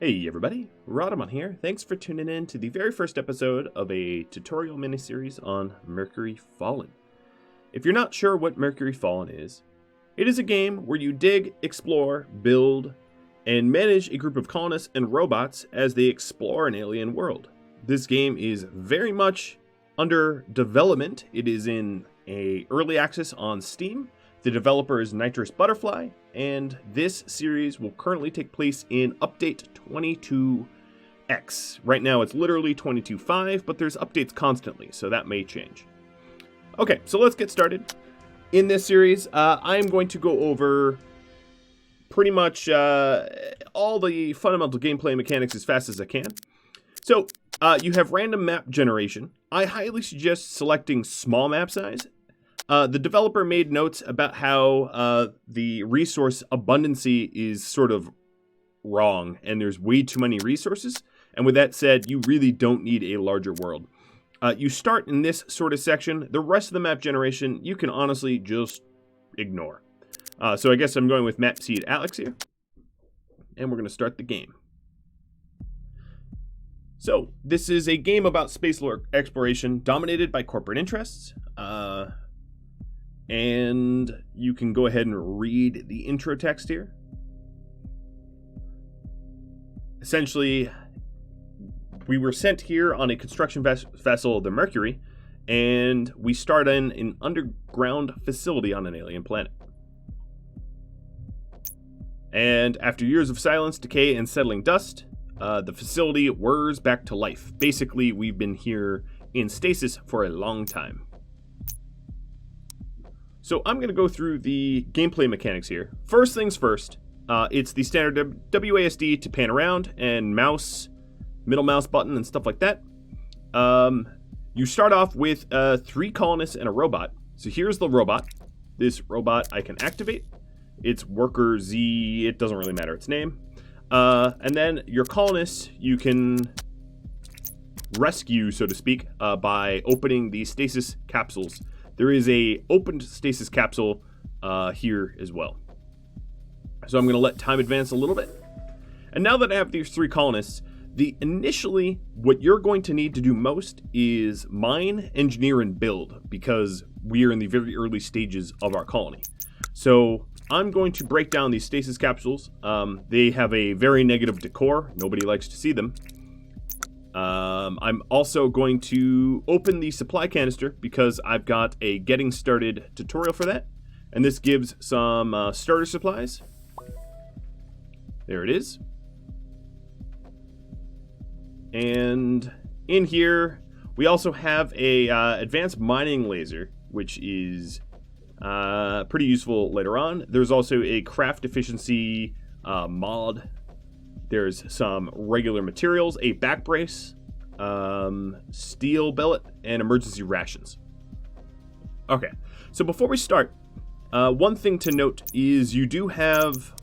Hey everybody, Rodamon here. Thanks for tuning in to the very first episode of a tutorial miniseries on Mercury Fallen. If you're not sure what Mercury Fallen is, it is a game where you dig, explore, build, and manage a group of colonists and robots as they explore an alien world. This game is very much under development. It is in early access on Steam. The developer is Nitrous Butterfly, and this series will currently take place in update 22X. Right now it's literally 22.5, but there's updates constantly, so that may change. Okay, so let's get started. In this series, I'm going to go over pretty much all the fundamental gameplay mechanics as fast as I can. So, you have random map generation. I highly suggest selecting small map size. The developer made notes about how the resource abundancy is sort of wrong, and there's way too many resources. And with that said, you really don't need a larger world. You start in this sort of section. The rest of the map generation, you can honestly just ignore. So I guess I'm going with Map Seed Alex here. And we're going to start the game. So, this is a game about space exploration dominated by corporate interests. And you can go ahead and read the intro text here. Essentially, we were sent here on a construction vessel, the Mercury, and we start in an underground facility on an alien planet. And after years of silence, decay, and settling dust, the facility whirs back to life. Basically, we've been here in stasis for a long time. So I'm going to go through the gameplay mechanics here. First things first, it's the standard WASD to pan around and mouse, middle mouse button and stuff like that. You start off with 3 colonists and a robot. So here's the robot. This robot I can activate. It's Worker Z, it doesn't really matter its name. And then your colonists you can rescue, so to speak, by opening the stasis capsules. There is a opened stasis capsule here as well. So I'm going to let time advance a little bit. And now that I have these 3 colonists, initially what you're going to need to do most is mine, engineer, and build, because we are in the very early stages of our colony. So I'm going to break down these stasis capsules. They have a very negative decor. Nobody likes to see them. I'm also going to open the supply canister because I've got a getting started tutorial for that. And this gives some starter supplies. There it is. And in here, we also have a advanced mining laser, which is pretty useful later on. There's also a craft efficiency mod. There's some regular materials, a back brace, steel billet, and emergency rations. Okay, so before we start, one thing to note is you do have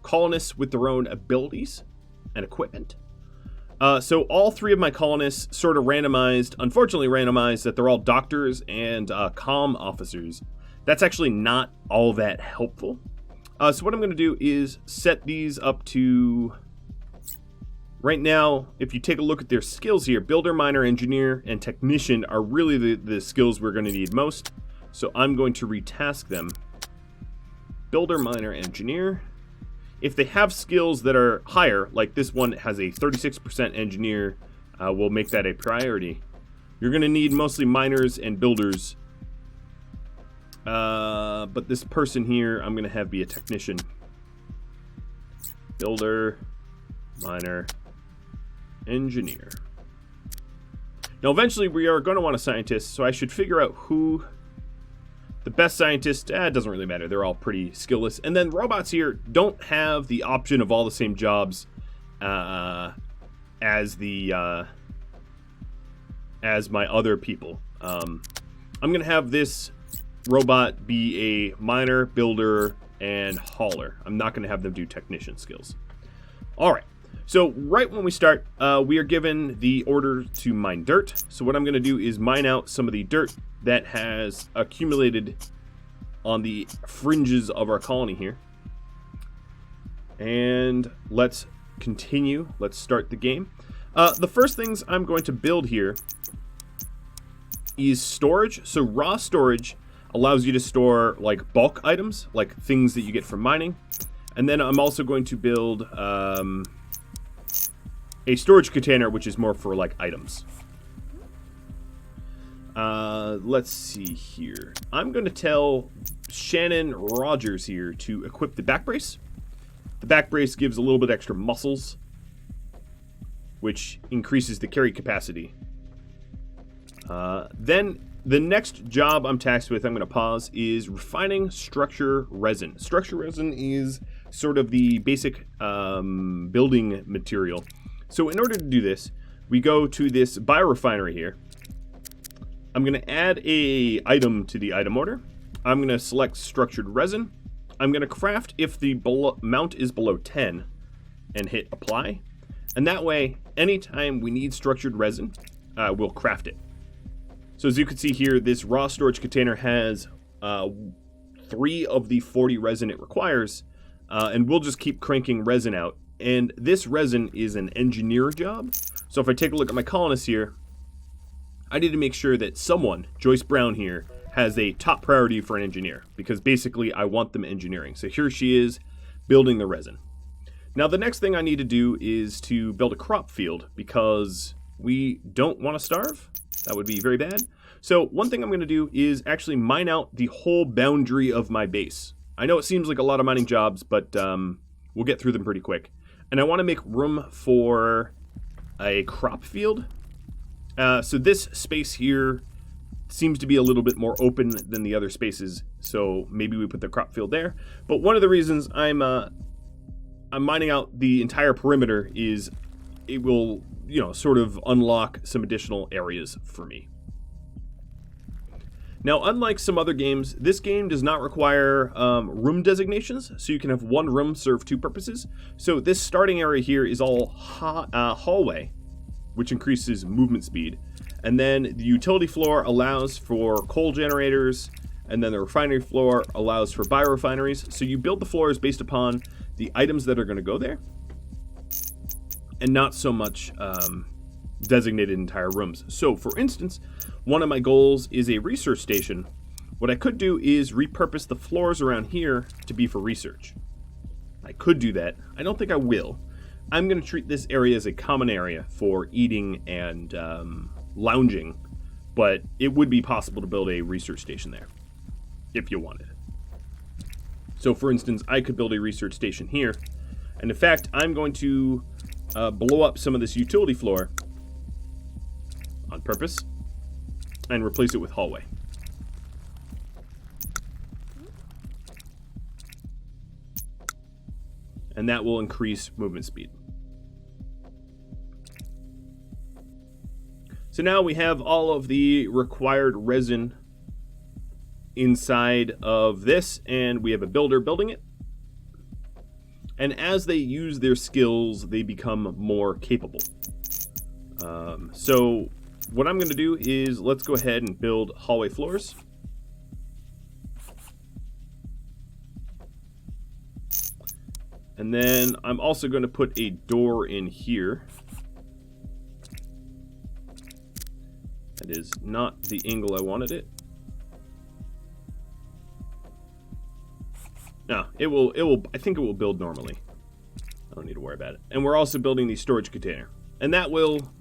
colonists with their own abilities and equipment. So all 3 of my colonists sort of unfortunately randomized, that they're all doctors and comm officers. That's actually not all that helpful. So what I'm going to do is set these up to... Right now, if you take a look at their skills here, Builder, Miner, Engineer, and Technician are really the skills we're going to need most. So I'm going to retask them. Builder, Miner, Engineer. If they have skills that are higher, like this one has a 36% Engineer, we'll make that a priority. You're going to need mostly Miners and Builders. But this person here, I'm going to have be a Technician. Builder, Miner, Engineer. Now eventually we are going to want a scientist, so I should figure out who the best scientist. It doesn't really matter, they're all pretty skillless. And then robots here don't have the option of all the same jobs as my other people. I'm gonna have this robot be a miner, builder, and hauler. I'm not gonna have them do technician skills. Alright. So right when we start, we are given the order to mine dirt. So what I'm going to do is mine out some of the dirt that has accumulated on the fringes of our colony here. And let's continue. Let's start the game. The first things I'm going to build here is storage. So raw storage allows you to store like bulk items, like things that you get from mining. And then I'm also going to build a storage container, which is more for like items. Let's see here. I'm going to tell Shannon Rogers here to equip the back brace. The back brace gives a little bit extra muscles, which increases the carry capacity. Then the next job I'm tasked with, I'm going to pause, is refining structure resin. Structure resin is sort of the basic building material. So in order to do this, we go to this biorefinery here. I'm going to add a item to the item order. I'm going to select structured resin. I'm going to craft if the amount is below 10 and hit apply. And that way, anytime we need structured resin, we'll craft it. So as you can see here, this raw storage container has 3 of the 40 resin it requires, and we'll just keep cranking resin out. And this resin is an engineer job. So if I take a look at my colonists here, I need to make sure that someone, Joyce Brown here, has a top priority for an engineer, because basically I want them engineering. So here she is building the resin. Now the next thing I need to do is to build a crop field, because we don't want to starve. That would be very bad. So one thing I'm going to do is actually mine out the whole boundary of my base. I know it seems like a lot of mining jobs, but we'll get through them pretty quick. And I want to make room for a crop field. So this space here seems to be a little bit more open than the other spaces, so maybe we put the crop field there. But one of the reasons I'm mining out the entire perimeter is it will, sort of unlock some additional areas for me. Now, unlike some other games, this game does not require room designations, so you can have one room serve 2 purposes. So this starting area here is all hallway, which increases movement speed. And then the utility floor allows for coal generators, and then the refinery floor allows for biorefineries. So you build the floors based upon the items that are going to go there, and not so much designated entire rooms. So for instance, one of my goals is a research station. What I could do is repurpose the floors around here to be for research. I could do that. I don't think I will. I'm going to treat this area as a common area for eating and lounging, but it would be possible to build a research station there if you wanted. So for instance, I could build a research station here, and in fact, I'm going to blow up some of this utility floor on purpose and replace it with hallway. And that will increase movement speed. So now we have all of the required resin inside of this, and we have a builder building it. And as they use their skills, they become more capable. So what I'm going to do is let's go ahead and build hallway floors. And then I'm also going to put a door in here. That is not the angle I wanted it. No, it will, I think it will build normally. I don't need to worry about it. And we're also building the storage container. And that will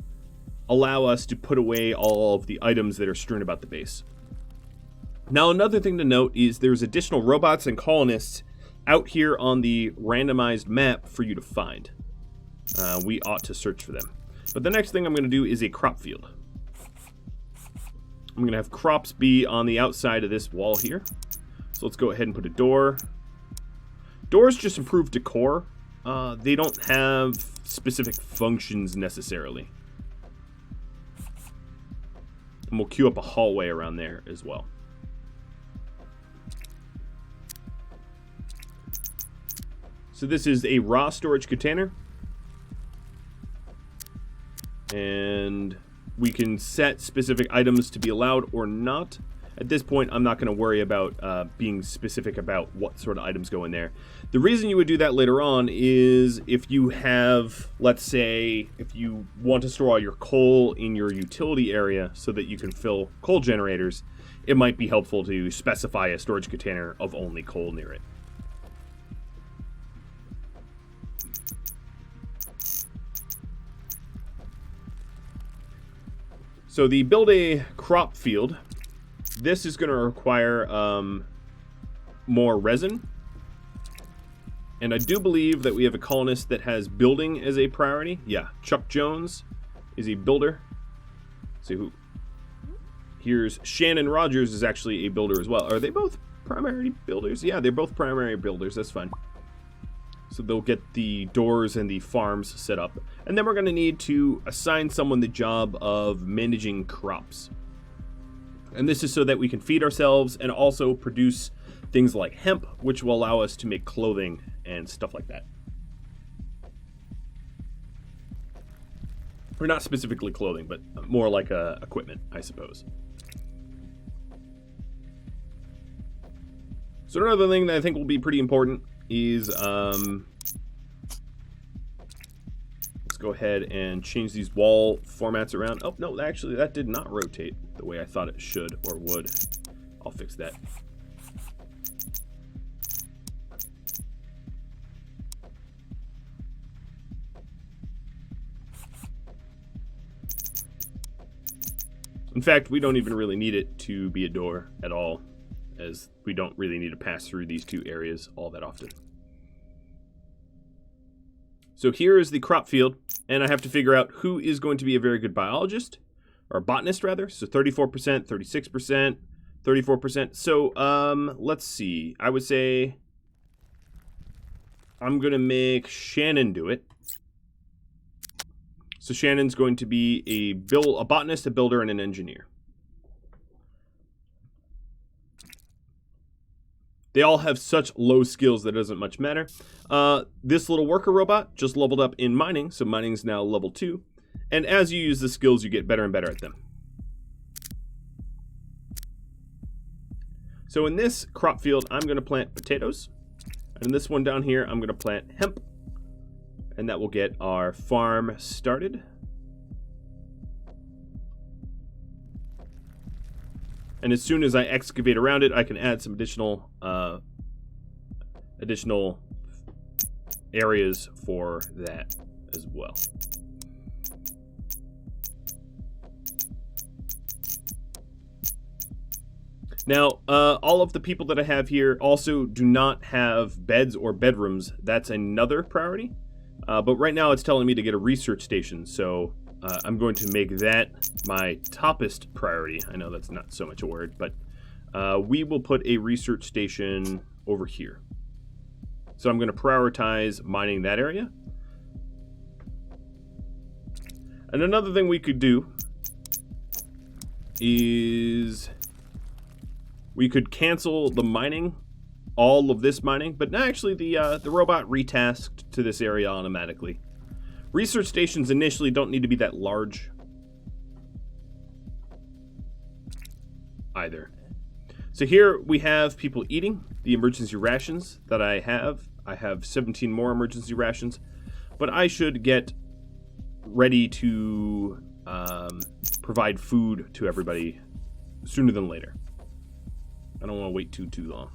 allow us to put away all of the items that are strewn about the base. Now, another thing to note is there's additional robots and colonists out here on the randomized map for you to find. We ought to search for them. But the next thing I'm going to do is a crop field. I'm going to have crops be on the outside of this wall here. So let's go ahead and put a door. Doors just improve decor. They don't have specific functions necessarily. And we'll queue up a hallway around there as well. So this is a raw storage container. And we can set specific items to be allowed or not. At this point, I'm not going to worry about being specific about what sort of items go in there. The reason you would do that later on is if you have, let's say, if you want to store all your coal in your utility area so that you can fill coal generators, it might be helpful to specify a storage container of only coal near it. So the build a crop field, this is going to require more resin. And I do believe that we have a colonist that has building as a priority. Yeah, Chuck Jones is a builder. Let's see who. Here's Shannon Rogers is actually a builder as well. Are they both primary builders? Yeah, they're both primary builders. That's fine. So they'll get the doors and the farms set up. And then we're going to need to assign someone the job of managing crops. And this is so that we can feed ourselves and also produce things like hemp, which will allow us to make clothing and stuff like that. Or not specifically clothing, but more like equipment, I suppose. So another thing that I think will be pretty important is, let's go ahead and change these wall formats around. Oh, no, actually, that did not rotate the way I thought it should or would. I'll fix that. In fact, we don't even really need it to be a door at all, as we don't really need to pass through these two areas all that often. So here is the crop field, and I have to figure out who is going to be a very good biologist, or botanist rather. So 34%, 36%, 34%. So let's see. I would say I'm going to make Shannon do it. So Shannon's going to be a botanist, a builder, and an engineer. They all have such low skills that it doesn't much matter. This little worker robot just leveled up in mining, so mining's now level 2. And as you use the skills, you get better and better at them. So in this crop field, I'm going to plant potatoes. And in this one down here, I'm going to plant hemp. And that will get our farm started. And as soon as I excavate around it, I can add some additional areas for that as well. Now, all of the people that I have here also do not have beds or bedrooms. That's another priority. But right now it's telling me to get a research station, so I'm going to make that my toppest priority. I know that's not so much a word, but we will put a research station over here. So I'm going to prioritize mining that area. And another thing we could do is we could cancel the mining, all of this mining, but actually the robot retasked to this area automatically. Research stations initially don't need to be that large either. So here we have people eating the emergency rations that I have. I have 17 more emergency rations, but I should get ready to provide food to everybody sooner than later. I don't want to wait too long.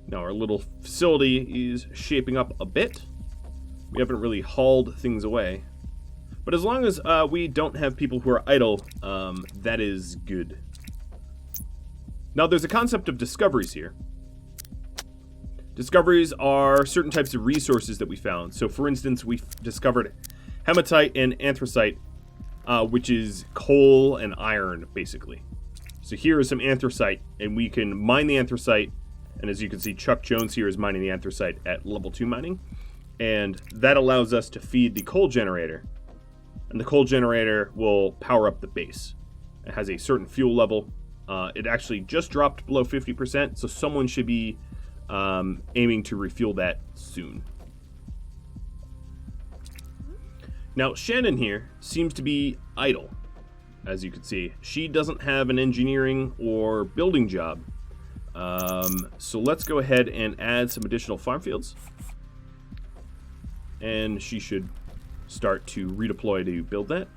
Now our little facility is shaping up a bit. We haven't really hauled things away. But as long as we don't have people who are idle, that is good. Now there's a concept of discoveries here. Discoveries are certain types of resources that we found. So for instance, we discovered hematite and anthracite, which is coal and iron, basically. So here is some anthracite, and we can mine the anthracite. And as you can see, Chuck Jones here is mining the anthracite at level 2 mining. And that allows us to feed the coal generator. And the coal generator will power up the base. It has a certain fuel level. It actually just dropped below 50%, so someone should be aiming to refuel that soon. Now, Shannon here seems to be idle, as you can see. She doesn't have an engineering or building job. So let's go ahead and add some additional farm fields. And she should start to redeploy to build that.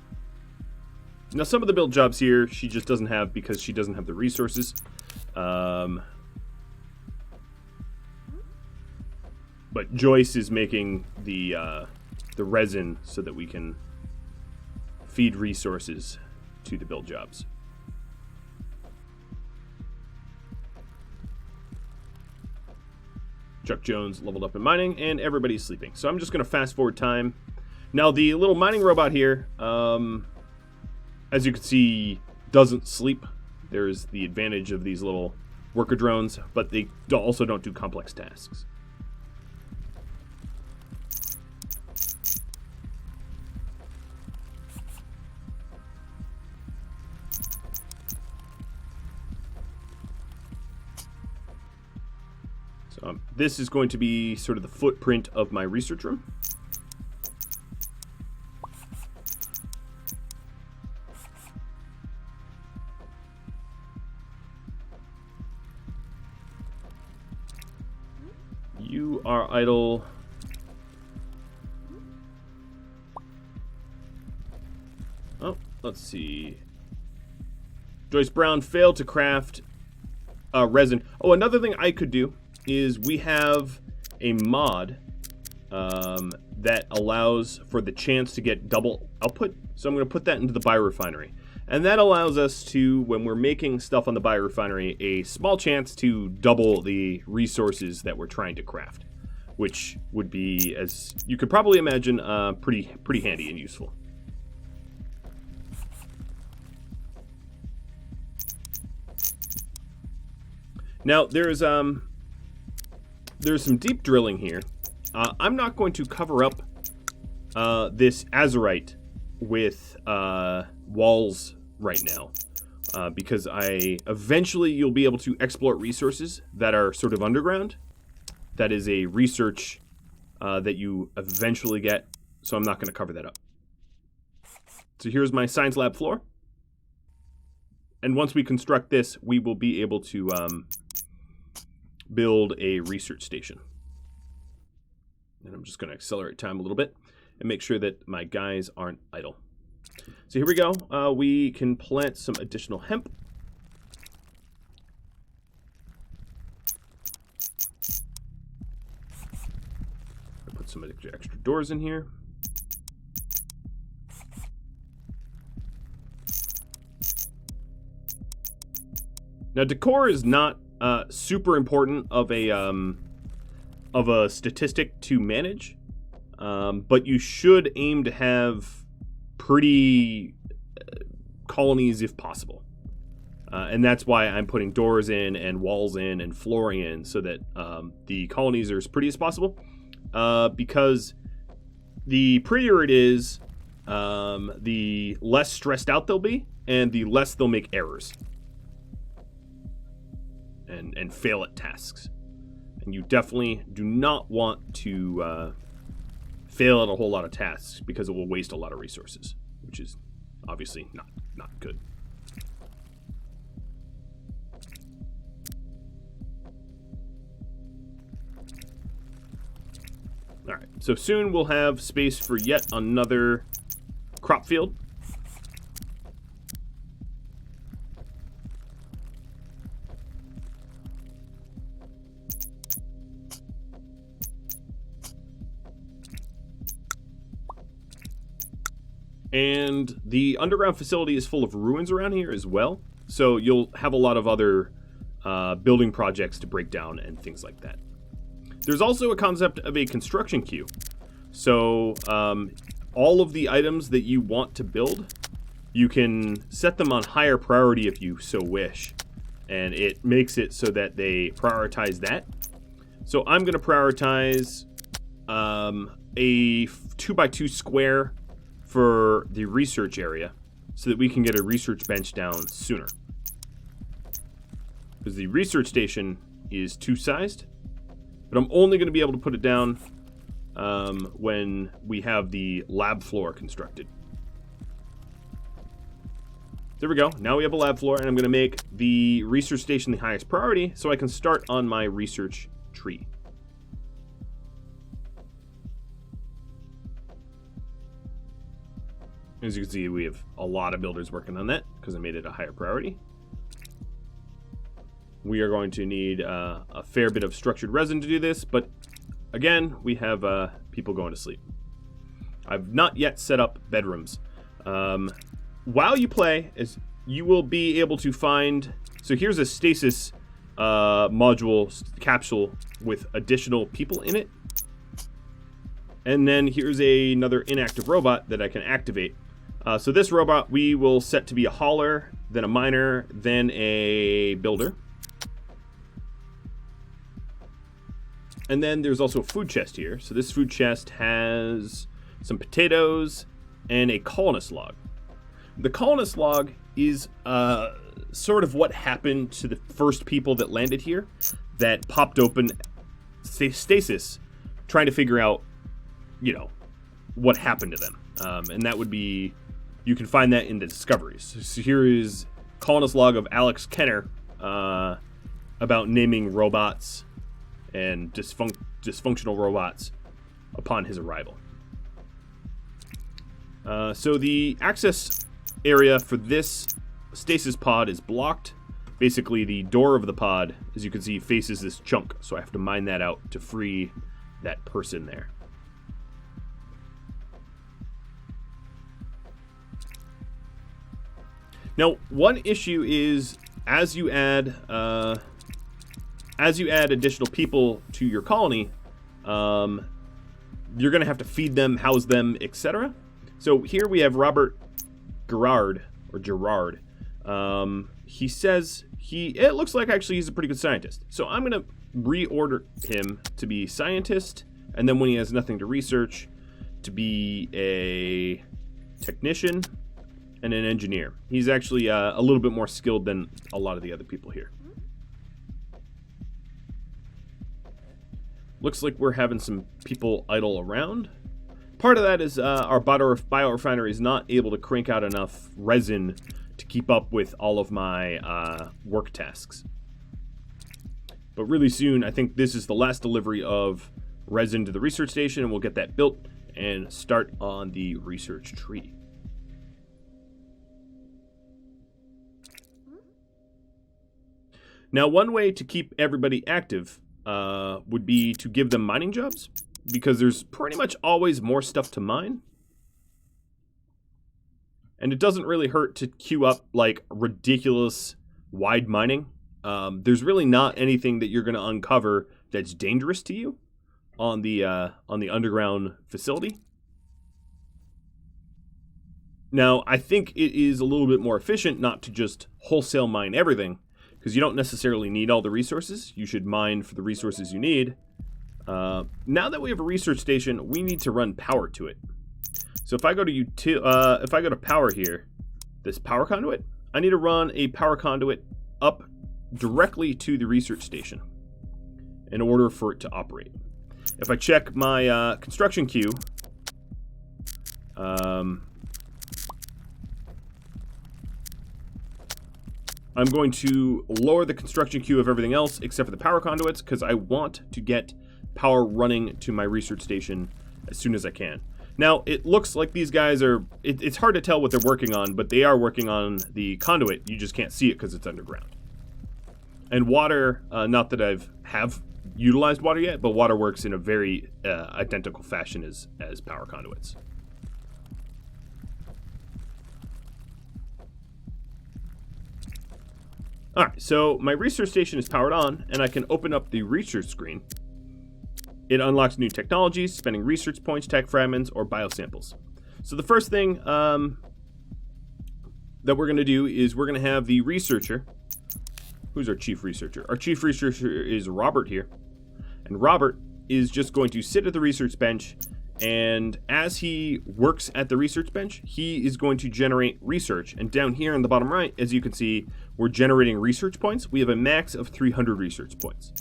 Now, some of the build jobs here she just doesn't have because she doesn't have the resources. But Joyce is making the resin so that we can feed resources to the build jobs. Chuck Jones leveled up in mining, and everybody's sleeping. So I'm just going to fast forward time. Now, the little mining robot here, as you can see, doesn't sleep. There's the advantage of these little worker drones, but they also don't do complex tasks. So this is going to be sort of the footprint of my research room. You are idle. Oh, let's see. Joyce Brown failed to craft resin. Oh, another thing I could do is we have a mod that allows for the chance to get double output. So I'm going to put that into the biorefinery. And that allows us to, when we're making stuff on the biorefinery, a small chance to double the resources that we're trying to craft, which would be, as you could probably imagine, pretty handy and useful. Now, there's some deep drilling here. I'm not going to cover up this azurite with walls right now, because eventually you'll be able to exploit resources that are sort of underground. That is a research that you eventually get, so I'm not going to cover that up. So here's my science lab floor. And once we construct this, we will be able to build a research station. And I'm just going to accelerate time a little bit and make sure that my guys aren't idle. So here we go. We can plant some additional hemp. Put some extra doors in here. Now, decor is not super important of a statistic to manage, but you should aim to have pretty colonies if possible, and that's why I'm putting doors in and walls in and flooring in so that the colonies are as pretty as possible, because the prettier it is, the less stressed out they'll be and the less they'll make errors and fail at tasks. And you definitely do not want to fail at a whole lot of tasks, because it will waste a lot of resources, which is obviously not good. All right, so soon we'll have space for yet another crop field. And the underground facility is full of ruins around here as well, so you'll have a lot of other building projects to break down and things like that. There's also a concept of a construction queue. So all of the items that you want to build, you can set them on higher priority if you so wish, and it makes it so that they prioritize that. So I'm going to prioritize a 2x2 square for the research area, so that we can get a research bench down sooner. Because the research station is 2-sized, but I'm only going to be able to put it down when we have the lab floor constructed. There we go. Now we have a lab floor, and I'm going to make the research station the highest priority so I can start on my research tree. As you can see, we have a lot of builders working on that because I made it a higher priority. We are going to need a fair bit of structured resin to do this, but again, we have people going to sleep. I've not yet set up bedrooms. While you play, you will be able to find... So here's a stasis module capsule with additional people in it. And then here's another inactive robot that I can activate. So this robot we will set to be a hauler, then a miner, then a builder. And then there's also a food chest here. So this food chest has some potatoes and a colonist log. The colonist log is sort of what happened to the first people that landed here that popped open stasis trying to figure out, you know, what happened to them. And that would be, you can find that in the discoveries. So here is colonist log of Alex Kenner about naming robots and dysfunctional robots upon his arrival. So the access area for this stasis pod is blocked. Basically, the door of the pod, as you can see, faces this chunk, so I have to mine that out to free that person there. Now, one issue is as you add additional people to your colony, you're going to have to feed them, house them, etc. So here we have Robert Gerard. He says it looks like actually he's a pretty good scientist. So I'm going to reorder him to be scientist, and then when he has nothing to research, to be a technician and an engineer. He's actually a little bit more skilled than a lot of the other people here. Looks like we're having some people idle around. Part of that is our biorefinery is not able to crank out enough resin to keep up with all of my work tasks. But really soon, I think this is the last delivery of resin to the research station, and we'll get that built and start on the research tree. Now, one way to keep everybody active would be to give them mining jobs, because there's pretty much always more stuff to mine. And it doesn't really hurt to queue up like ridiculous wide mining. There's really not anything that you're going to uncover that's dangerous to you on the underground facility. Now, I think it is a little bit more efficient not to just wholesale mine everything, because you don't necessarily need all the resources. You should mine for the resources you need. Now that we have a research station, we need to run power to it. So if I go to power here, this power conduit, I need to run a power conduit up directly to the research station in order for it to operate. If I check my construction queue, I'm going to lower the construction queue of everything else except for the power conduits, because I want to get power running to my research station as soon as I can. Now, it looks like these guys are... It's hard to tell what they're working on, but they are working on the conduit. You just can't see it because it's underground. And water, not that have utilized water yet, but water works in a very identical fashion as power conduits. Alright, so my research station is powered on, and I can open up the research screen. It unlocks new technologies, spending research points, tech fragments, or biosamples. So the first thing that we're going to do is we're going to have the researcher. Who's our chief researcher? Our chief researcher is Robert here. And Robert is just going to sit at the research bench, and as he works at the research bench, he is going to generate research. And down here in the bottom right, as you can see, we're generating research points. We have a max of 300 research points.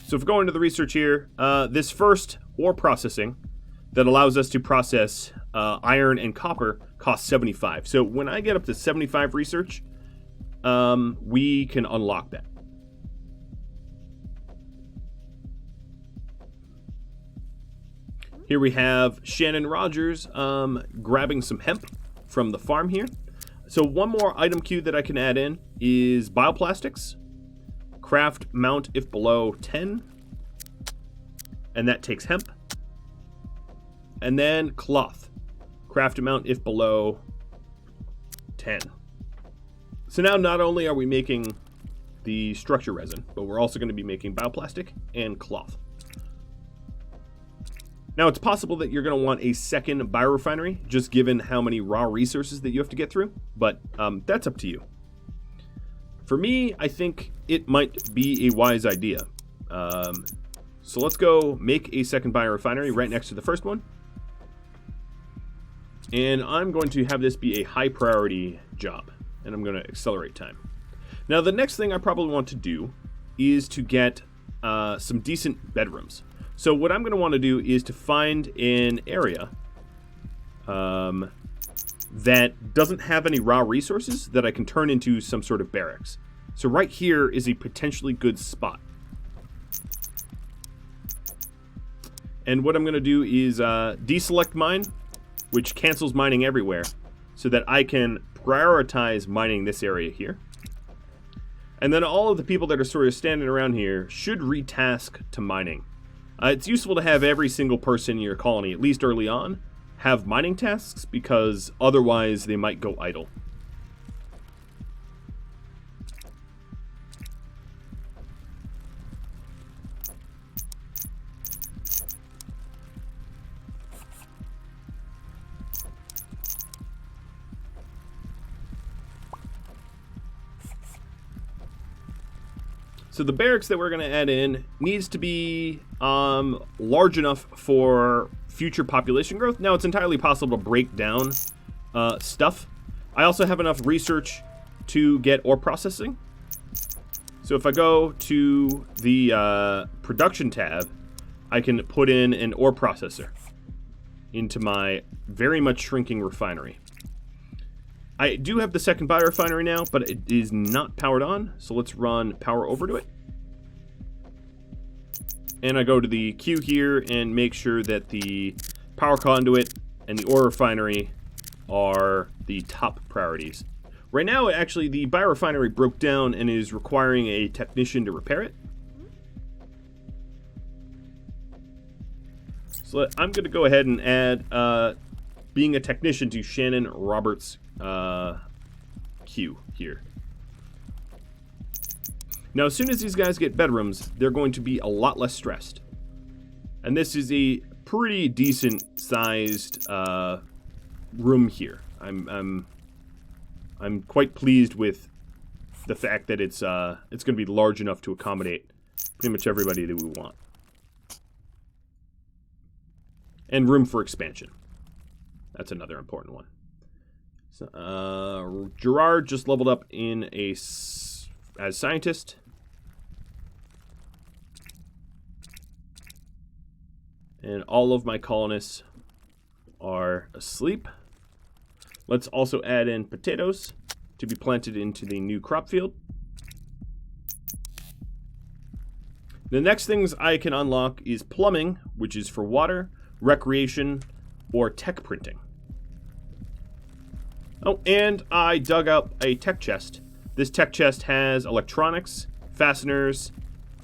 So if we go into the research here, this first ore processing that allows us to process iron and copper costs 75. So when I get up to 75 research, we can unlock that. Here we have Shannon Rogers grabbing some hemp from the farm here. So one more item queue that I can add in is bioplastics. Craft mount if below 10. And that takes hemp. And then cloth. Craft amount if below 10. So now not only are we making the structure resin, but we're also going to be making bioplastic and cloth. Now, it's possible that you're going to want a second biorefinery, just given how many raw resources that you have to get through, but that's up to you. For me, I think it might be a wise idea. So let's go make a second biorefinery right next to the first one. And I'm going to have this be a high priority job, and I'm going to accelerate time. Now, the next thing I probably want to do is to get some decent bedrooms. So what I'm going to want to do is to find an area that doesn't have any raw resources that I can turn into some sort of barracks. So right here is a potentially good spot. And what I'm going to do is deselect mine, which cancels mining everywhere, so that I can prioritize mining this area here. And then all of the people that are sort of standing around here should retask to mining. It's useful to have every single person in your colony, at least early on, have mining tasks, because otherwise they might go idle. So the barracks that we're going to add in needs to be large enough for future population growth. Now, it's entirely possible to break down stuff. I also have enough research to get ore processing. So if I go to the production tab, I can put in an ore processor into my very much shrinking refinery. I do have the second biorefinery now, but it is not powered on, so let's run power over to it. And I go to the queue here and make sure that the power conduit and the ore refinery are the top priorities. Right now, actually, the biorefinery broke down and is requiring a technician to repair it. So I'm going to go ahead and add being a technician to Shannon Roberts' queue here. Now, as soon as these guys get bedrooms, they're going to be a lot less stressed. And this is a pretty decent sized room here. I'm quite pleased with the fact that it's going to be large enough to accommodate pretty much everybody that we want. And room for expansion. That's another important one. So, Gerard just leveled up in as scientist. And all of my colonists are asleep. Let's also add in potatoes to be planted into the new crop field. The next things I can unlock is plumbing, which is for water, recreation, or tech printing. Oh, and I dug up a tech chest. This tech chest has electronics, fasteners,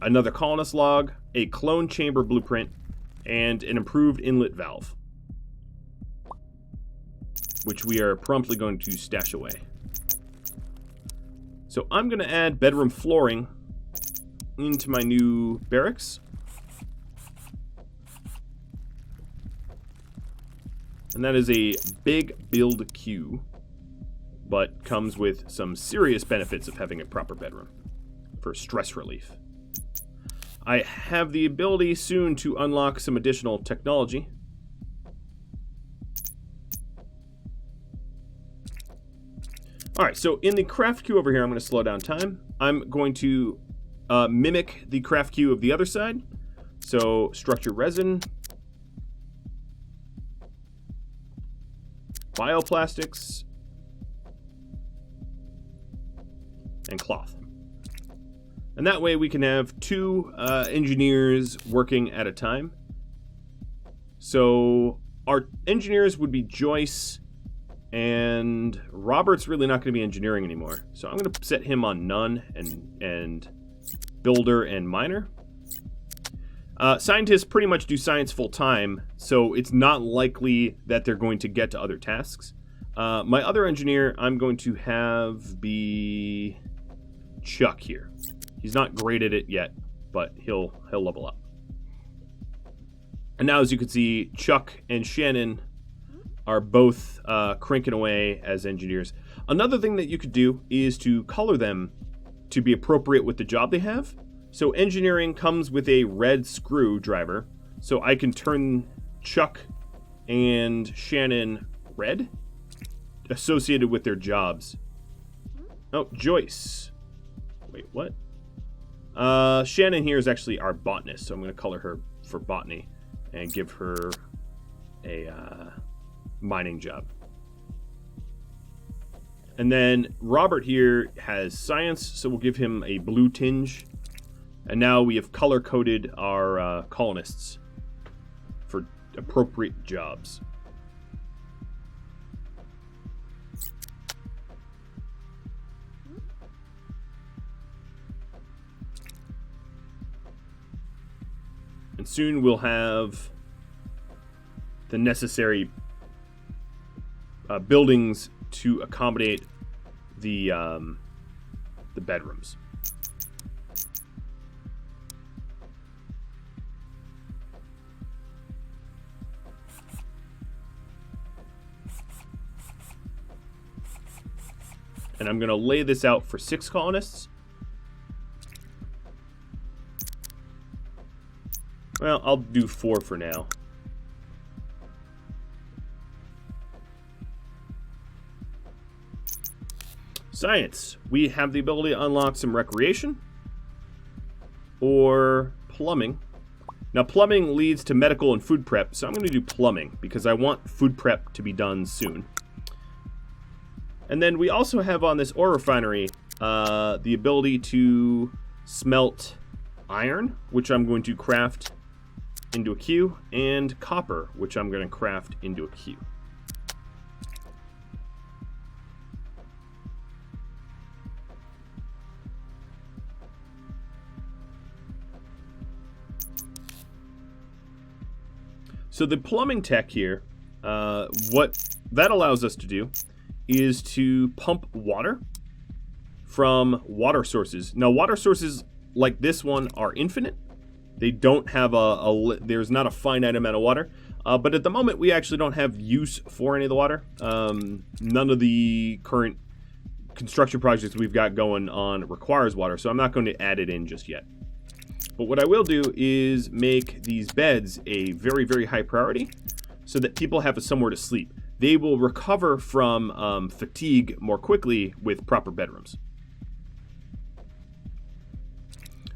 another Colonists Log, a clone chamber blueprint, and an improved inlet valve, which we are promptly going to stash away. So I'm going to add bedroom flooring into my new barracks. And that is a big build queue, but comes with some serious benefits of having a proper bedroom for stress relief. I have the ability soon to unlock some additional technology. Alright, so in the craft queue over here, I'm going to slow down time. I'm going to mimic the craft queue of the other side. So structure resin, bioplastics, and cloth. And that way we can have 2 engineers working at a time. So our engineers would be Joyce, and Robert's really not going to be engineering anymore. So I'm going to set him on none and builder and miner. Scientists pretty much do science full time, so it's not likely that they're going to get to other tasks. My other engineer I'm going to have be Chuck here. He's not great at it yet, but he'll level up. And now, as you can see, Chuck and Shannon are both cranking away as engineers. Another thing that you could do is to color them to be appropriate with the job they have. So engineering comes with a red screwdriver, so I can turn Chuck and Shannon red, associated with their jobs. Oh, Joyce. Wait, what? Shannon here is actually our botanist, so I'm going to color her for botany and give her a mining job. And then Robert here has science, so we'll give him a blue tinge. And now we have color-coded our colonists for appropriate jobs. And soon we'll have the necessary buildings to accommodate the bedrooms. And I'm going to lay this out for 6 colonists. Well, I'll do 4 for now. Science. We have the ability to unlock some recreation or plumbing. Now, plumbing leads to medical and food prep, so I'm going to do plumbing because I want food prep to be done soon. And then we also have on this ore refinery the ability to smelt iron, which I'm going to craft into a queue, and copper, which I'm going to craft into a queue. So the plumbing tech here, what that allows us to do is to pump water from water sources. Now, water sources like this one are infinite. They don't have there's not a finite amount of water. But at the moment, we actually don't have use for any of the water. None of the current construction projects we've got going on requires water, so I'm not going to add it in just yet. But what I will do is make these beds a very, very high priority so that people have somewhere to sleep. They will recover from fatigue more quickly with proper bedrooms.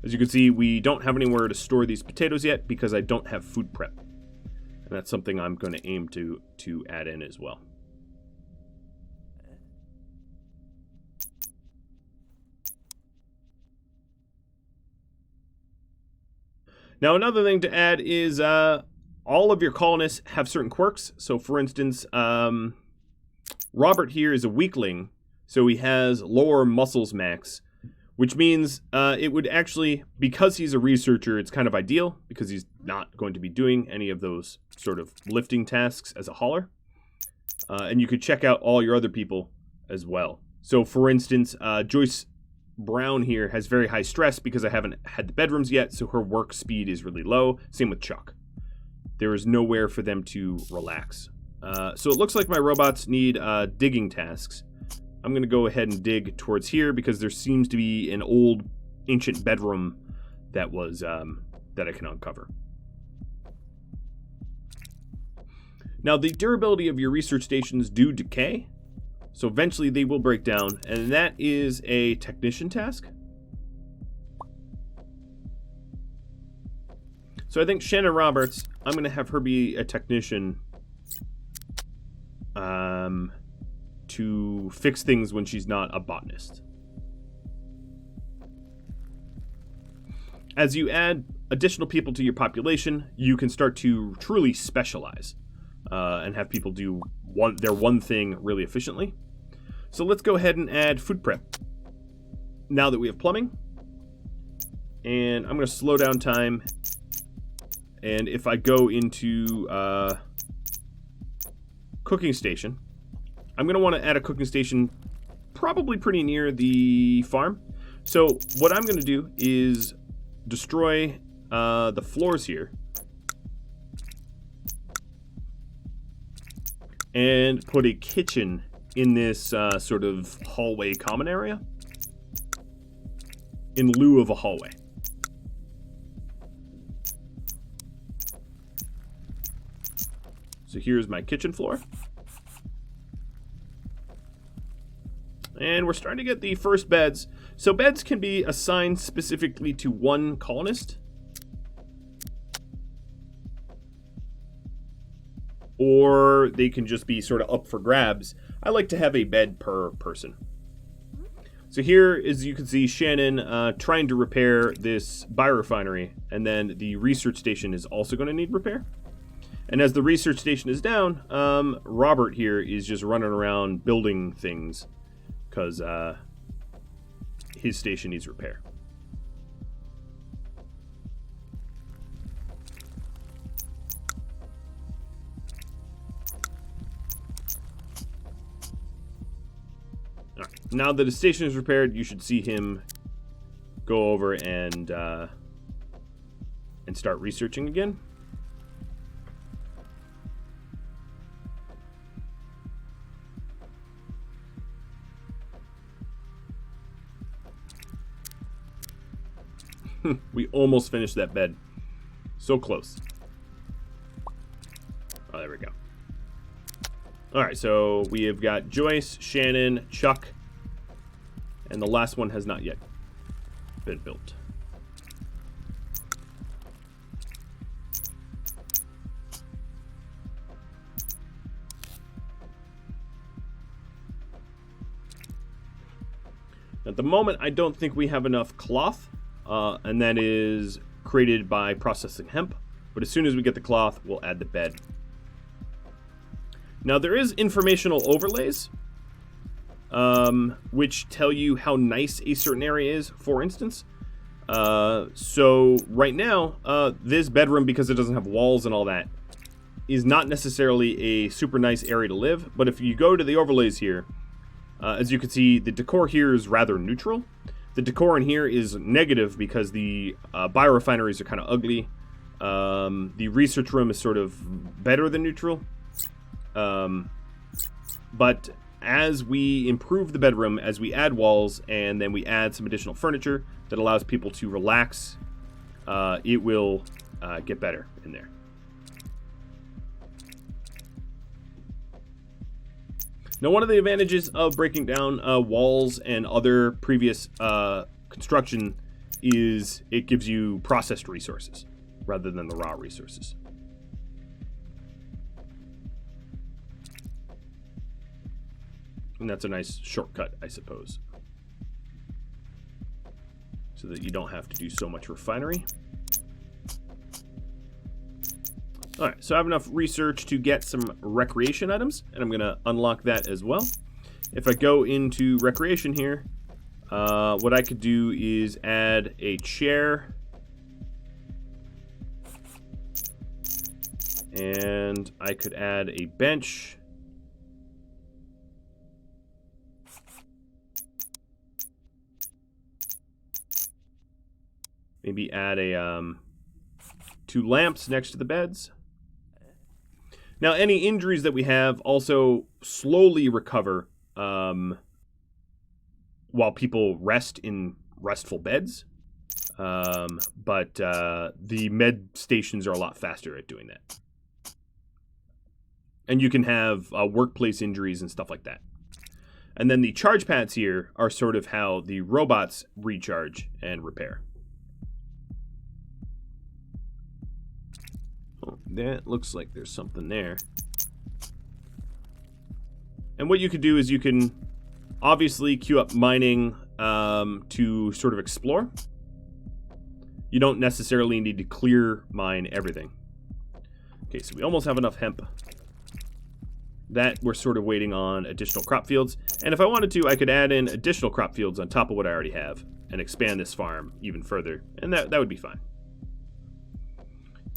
As you can see, we don't have anywhere to store these potatoes yet because I don't have food prep. And that's something I'm going to aim to add in as well. Now, another thing to add is all of your colonists have certain quirks. So, for instance, Robert here is a weakling, so he has lower muscles max, which means it would actually, because he's a researcher, it's kind of ideal because he's not going to be doing any of those sort of lifting tasks as a hauler. And you could check out all your other people as well. So, for instance, Joyce Brown here has very high stress because I haven't had the bedrooms yet, so her work speed is really low. Same with Chuck. There is nowhere for them to relax. So it looks like my robots need digging tasks. I'm going to go ahead and dig towards here because there seems to be an old ancient bedroom that was that I can uncover. Now, the durability of your research stations do decay, so eventually they will break down, and that is a technician task. So I think Shannon Roberts, I'm going to have her be a technician to fix things when she's not a botanist. As you add additional people to your population, you can start to truly specialize and have people do their one thing really efficiently. So let's go ahead and add food prep now that we have plumbing. And I'm going to slow down time. And if I go into cooking station, I'm going to want to add a cooking station probably pretty near the farm. So what I'm going to do is destroy the floors here and put a kitchen in this sort of hallway common area in lieu of a hallway. So here's my kitchen floor. And we're starting to get the first beds. So beds can be assigned specifically to one colonist, or they can just be sort of up for grabs. I like to have a bed per person. So here, as you can see, Shannon trying to repair this biorefinery, and then the research station is also going to need repair. And as the research station is down, Robert here is just running around building things because his station needs repair. All right. Now that his station is repaired, you should see him go over and start researching again. We almost finished that bed. So close. Oh, there we go. Alright, so we have got Joyce, Shannon, Chuck, and the last one has not yet been built. At the moment, I don't think we have enough cloth. And that is created by processing hemp. But as soon as we get the cloth, we'll add the bed. Now there is informational overlays, which tell you how nice a certain area is, for instance. So right now, this bedroom, because it doesn't have walls and all that, is not necessarily a super nice area to live. But if you go to the overlays here, as you can see, the decor here is rather neutral. The decor in here is negative because the biorefineries are kind of ugly. The research room is sort of better than neutral. But as we improve the bedroom, as we add walls, and then we add some additional furniture that allows people to relax, it will get better in there. Now, one of the advantages of breaking down walls and other previous construction is it gives you processed resources rather than the raw resources. And that's a nice shortcut, I suppose, so that you don't have to do so much refinery. All right, so I have enough research to get some recreation items, and I'm going to unlock that as well. If I go into recreation here, what I could do is add a chair, and I could add a bench, maybe add a 2 lamps next to the beds. Now, any injuries that we have also slowly recover while people rest in restful beds. But the med stations are a lot faster at doing that. And you can have workplace injuries and stuff like that. And then the charge pads here are sort of how the robots recharge and repair. Oh, that looks like there's something there. And what you could do is you can obviously queue up mining to sort of explore. You don't necessarily need to clear mine everything. Okay, so we almost have enough hemp. That we're sort of waiting on additional crop fields. And if I wanted to, I could add in additional crop fields on top of what I already have and expand this farm even further. And that would be fine.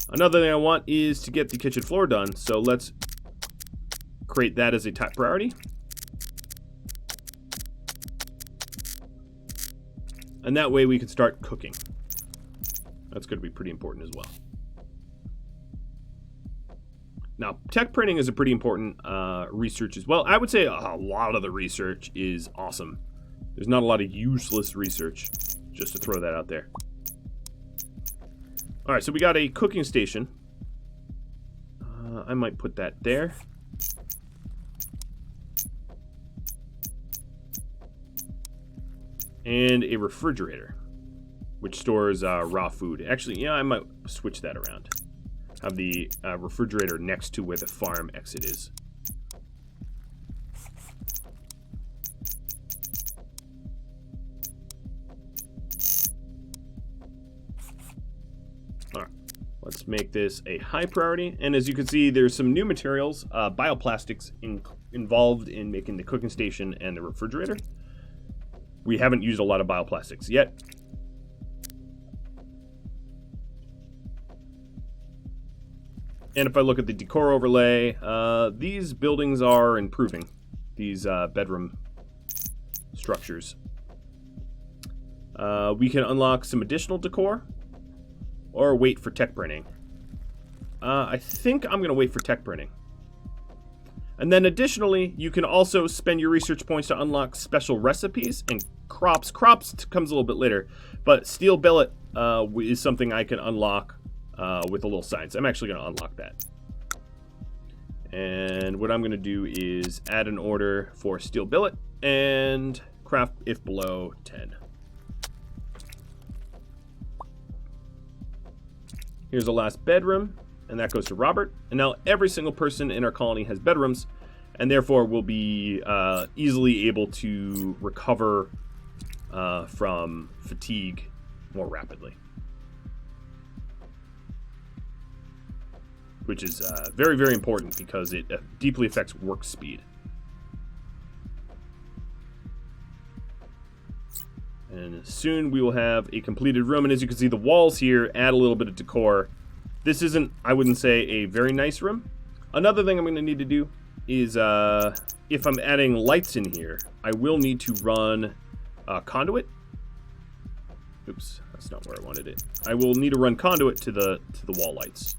Another thing I want is to get the kitchen floor done. So let's create that as a top priority. And that way we can start cooking. That's going to be pretty important as well. Now, tech printing is a pretty important research as well. I would say a lot of the research is awesome. There's not a lot of useless research, just to throw that out there. All right, so we got a cooking station. I might put that there. And a refrigerator, which stores raw food. Actually, yeah, I might switch that around. Have the refrigerator next to where the farm exit is. All right, let's make this a high priority. And as you can see, there's some new materials, bioplastics involved in making the cooking station and the refrigerator. We haven't used a lot of bioplastics yet. And if I look at the decor overlay, these buildings are improving. These bedroom structures. We can unlock some additional decor or wait for tech printing. I think I'm going to wait for tech printing. And then additionally, you can also spend your research points to unlock special recipes and crops. Crops comes a little bit later, but steel billet is something I can unlock with a little science. I'm actually going to unlock that. And what I'm going to do is add an order for steel billet and craft if below 10. Here's the last bedroom, and that goes to Robert. And now every single person in our colony has bedrooms, and therefore will be easily able to recover from fatigue more rapidly. Which is very, very important because it deeply affects work speed. And soon we will have a completed room. And as you can see, the walls here add a little bit of decor. This isn't, I wouldn't say, a very nice room. Another thing I'm going to need to do is if I'm adding lights in here, I will need to run conduit. Oops, that's not where I wanted it. I will need to run conduit to the wall lights.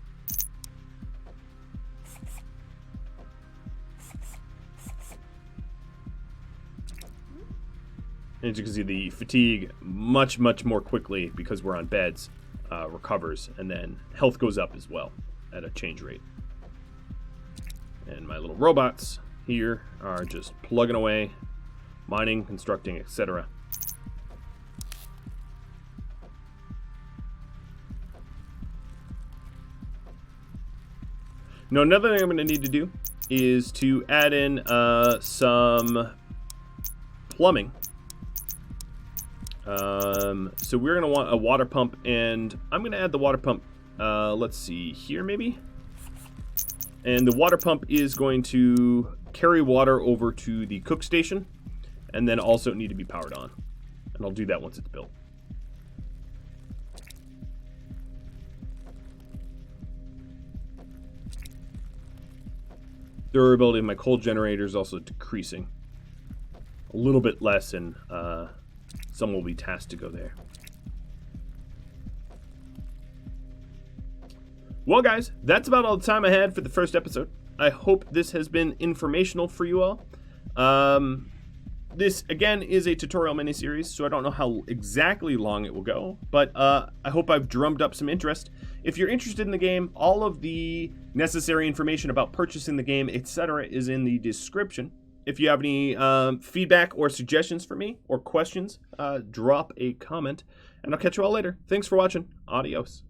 And as you can see, the fatigue much more quickly because we're on beds recovers, and then health goes up as well at a change rate. And my little robots here are just plugging away, mining, constructing, etc. Now, another thing I'm going to need to do is to add in some plumbing. So we're going to want a water pump, and I'm going to add the water pump, let's see, here maybe? And the water pump is going to carry water over to the cook station, and then also need to be powered on. And I'll do that once it's built. Durability of my coal generator is also decreasing. A little bit less, and some will be tasked to go there. Well, guys, that's about all the time I had for the first episode. I hope this has been informational for you all. This, again, is a tutorial miniseries, so I don't know how exactly long it will go, but I hope I've drummed up some interest. If you're interested in the game, all of the necessary information about purchasing the game, etc., is in the description. If you have any feedback or suggestions for me or questions, drop a comment, and I'll catch you all later. Thanks for watching. Adios.